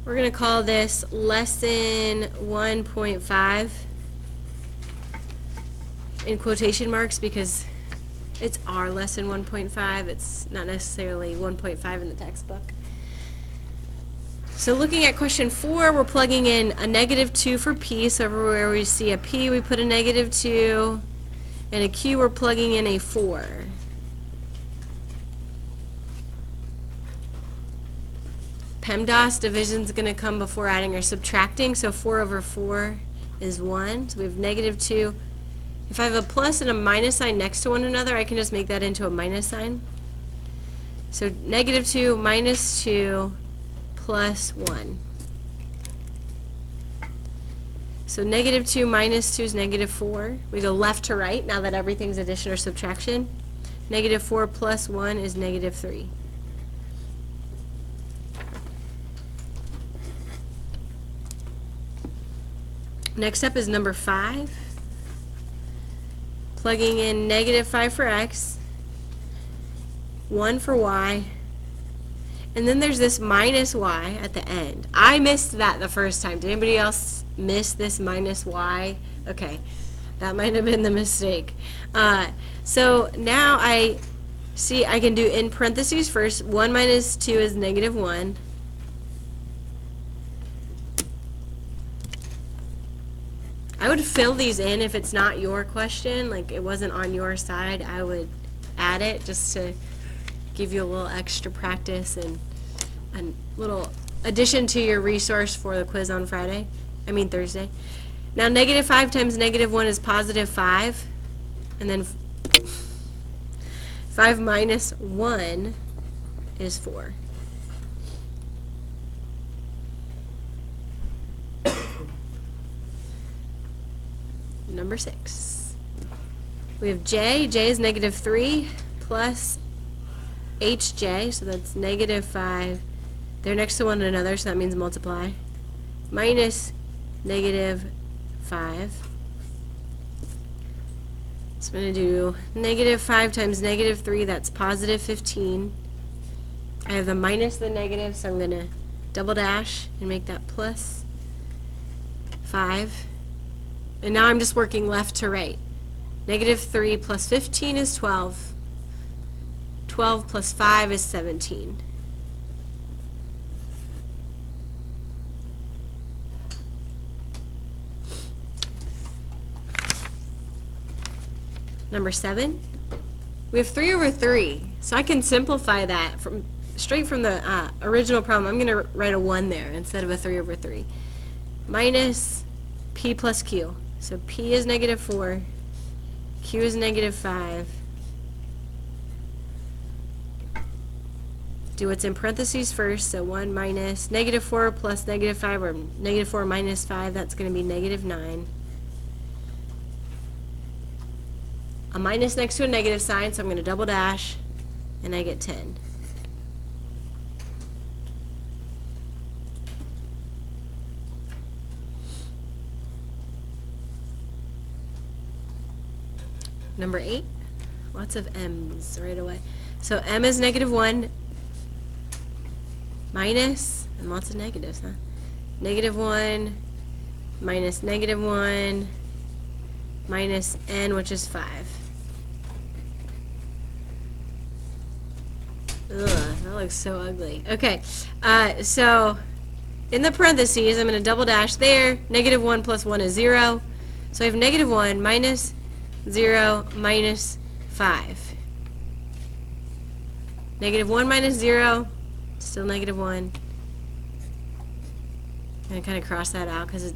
We're going to call this lesson 1.5 in quotation marks because it's our lesson 1.5. It's not necessarily 1.5 in the textbook. So looking at question 4, we're plugging in a -2 for P. So everywhere we see a P, we put a -2. And a Q, we're plugging in a 4. PEMDAS division is going to come before adding or subtracting. So 4 over 4 is 1. So we have -2. If I have a plus and a minus sign next to one another, I can just make that into a minus sign. So -2 minus 2 plus 1. So -2 minus 2 is -4. We go left to right now that everything's addition or subtraction. -4 plus 1 is -3. Next up is number 5. Plugging in -5 for x, 1 for y, and then there's this minus y at the end. I missed that the first time. Did anybody else miss this minus y? Okay, that might have been the mistake. So now I see I can do in parentheses first. 1 minus 2 is -1. I would fill these in if it's not your question, like it wasn't on your side. I would add it just to give you a little extra practice and a little addition to your resource for the quiz on Thursday. Now -5 times -1 is +5, and then 5 minus 1 is 4. Number 6. We have J. J is -3 plus HJ, so that's -5. They're next to one another, so that means multiply. Minus -5. So I'm going to do -5 times -3, that's +15. I have the minus the negative, so I'm going to double dash and make that plus 5. And now I'm just working left to right. -3 plus 15 is 12. 12 plus 5 is 17. Number 7. We have 3 over 3. So I can simplify that straight from the original problem. I'm going to write a 1 there instead of a 3 over 3. Minus P plus Q. So P is -4, Q is -5. Do what's in parentheses first, so 1 minus -4 plus -5, or -4 minus 5, that's going to be -9. A minus next to a negative sign, so I'm going to double dash, and I get 10. Number 8, lots of M's right away. So M is -1, minus, and lots of negatives, huh? -1, minus -1, minus N, which is 5. Ugh, that looks so ugly. Okay, so in the parentheses, I'm going to double dash there. -1 plus 1 is 0. So I have -1 minus 0 minus 5. -1 minus 0, still -1. I'm going to kind of cross that out because it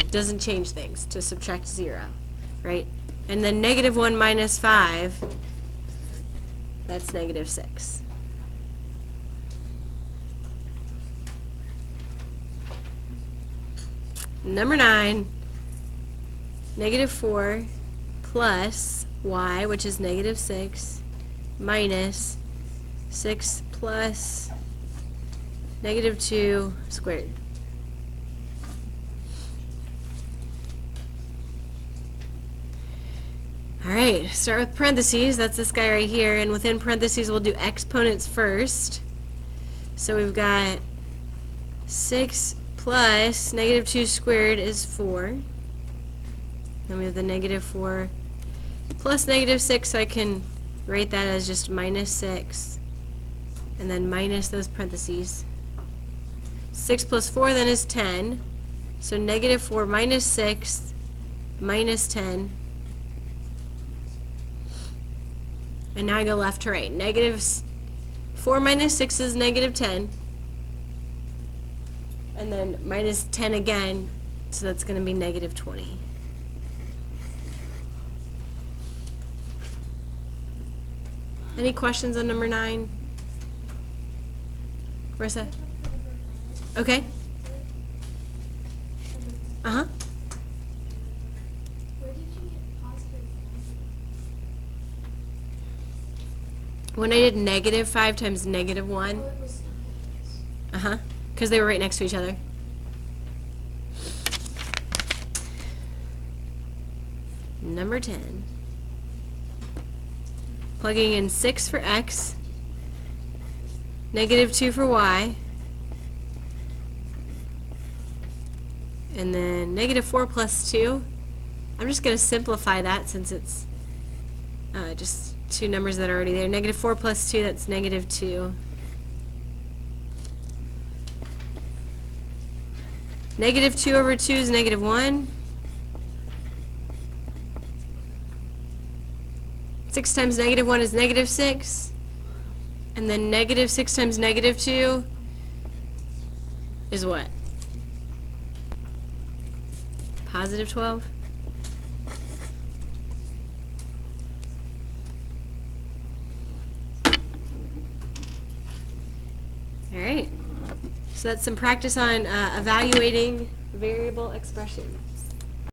doesn't change things to subtract 0, right? And then -1 minus 5, that's -6. Number 9, -4 plus y, which is -6, minus 6 plus -2 squared. Alright, start with parentheses. That's this guy right here. And within parentheses, we'll do exponents first. So we've got 6 plus negative 2 squared is 4. Then we have the negative 4 plus negative 6, so I can write that as just minus 6. And then minus those parentheses. 6 plus 4 then is 10. So negative 4 minus 6 minus 10. And now I go left to right. Negative 4 minus 6 is negative 10. And then minus 10 again, so that's going to be negative 20. Any questions on number 9? Marissa? Okay. Uh-huh. Where did you get positive 5? When I did negative 5 times negative 1. Oh, it was Uh-huh. Because they were right next to each other. Number 10. Plugging in 6 for x, negative 2 for y, and then negative 4 plus 2. I'm just going to simplify that since it's just two numbers that are already there. Negative 4 plus 2, that's negative 2. Negative 2 over 2 is negative 1. 6 times negative 1 is negative 6. And then negative 6 times negative 2 is what? Positive 12? Alright. So that's some practice on evaluating variable expressions.